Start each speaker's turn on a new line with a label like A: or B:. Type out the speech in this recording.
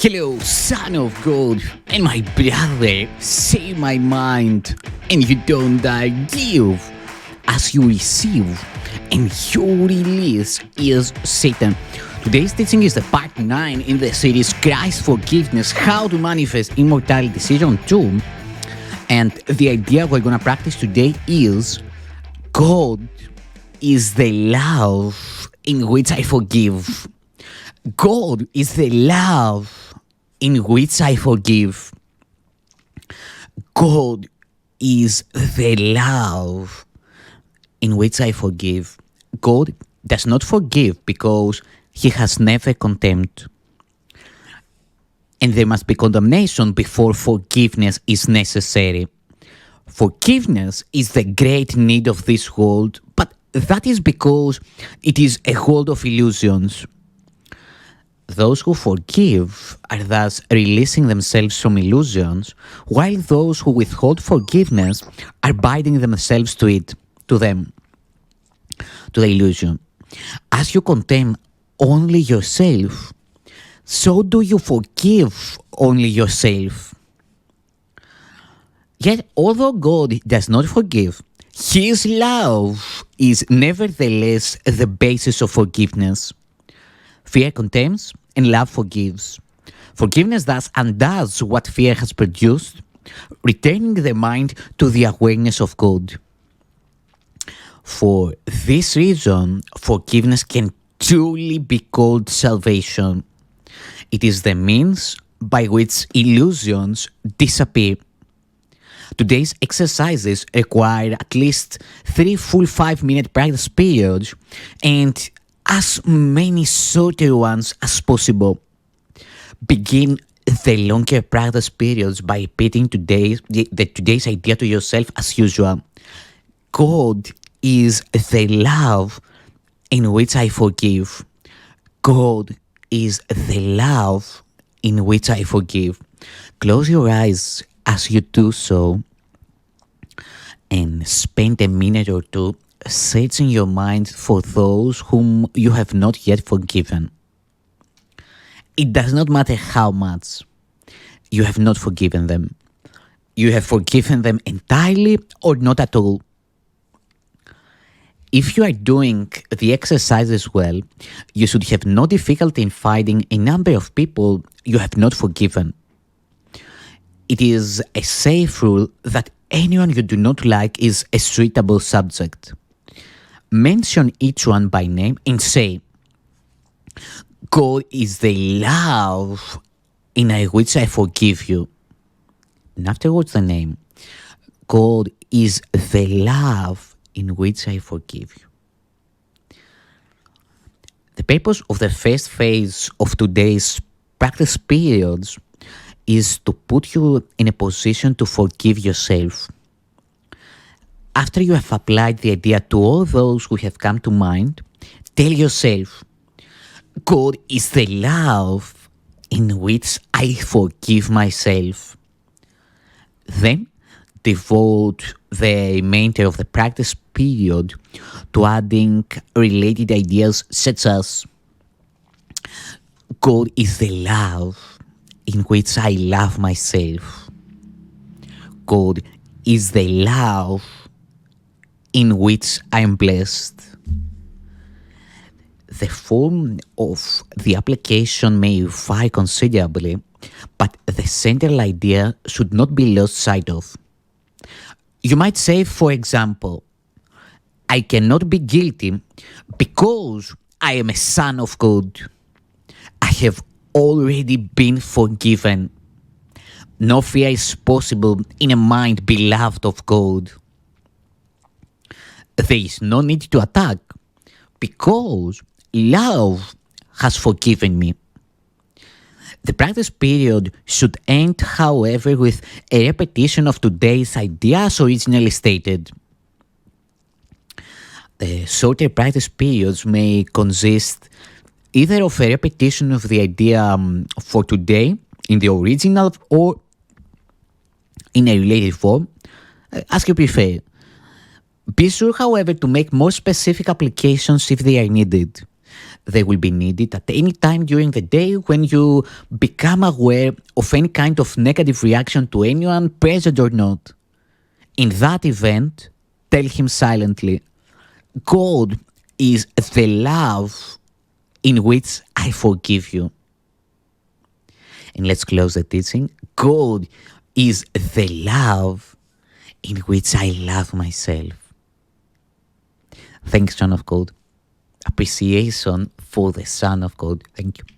A: Hello, Son of God, and my brother, say my mind, and you don't dare give as you receive, and your release is Satan. Today's teaching is the part 9 in the series Christ Forgiveness, How to Manifest Immortality Season 2. And the idea we're going to practice today is God is the love in which I forgive. God is the love in which I forgive. God is the love in which I forgive. God does not forgive because he has never contempt. And there must be condemnation before forgiveness is necessary. Forgiveness is the great need of this world, but that is because it is a world of illusions. Those who forgive are thus releasing themselves from illusions, while those who withhold forgiveness are binding themselves to it, to the illusion. As you condemn only yourself, so do you forgive only yourself. Yet, although God does not forgive, his love is nevertheless the basis of forgiveness. Fear condemns and love forgives. Forgiveness thus undoes what fear has produced, returning the mind to the awareness of God. For this reason, forgiveness can truly be called salvation. It is the means by which illusions disappear. Today's exercises require at least 3 full 5-minute practice periods and as many shorter ones as possible. Begin the longer practice periods by repeating today's idea to yourself as usual. God is the love in which I forgive. God is the love in which I forgive. Close your eyes as you do so and spend a minute or two searching your mind for those whom you have not yet forgiven. It does not matter how much you have not forgiven them. You have forgiven them entirely or not at all. If you are doing the exercises well, you should have no difficulty in finding a number of people you have not forgiven. It is a safe rule that anyone you do not like is a suitable subject. Mention each one by name and say, God is the love in which I forgive you. And afterwards the name, God is the love in which I forgive you. The purpose of the first phase of today's practice periods is to put you in a position to forgive yourself. After you have applied the idea to all those who have come to mind, tell yourself, God is the love in which I forgive myself. Then devote the remainder of the practice period to adding related ideas such as God is the love in which I love myself. God is the love in which I am blessed. The form of the application may vary considerably, but the central idea should not be lost sight of. You might say, for example, I cannot be guilty because I am a son of God. I have already been forgiven. No fear is possible in a mind beloved of God. There is no need to attack because love has forgiven me. The practice period should end, however, with a repetition of today's idea as originally stated. The shorter practice periods may consist either of a repetition of the idea for today in the original or in a related form, as you prefer. Be sure, however, to make more specific applications if they are needed. They will be needed at any time during the day when you become aware of any kind of negative reaction to anyone, present or not. In that event, tell him silently, God is the love in which I forgive you. And let's close the teaching. God is the love in which I love myself. Thanks, Son of God. Appreciation for the Son of God. Thank you.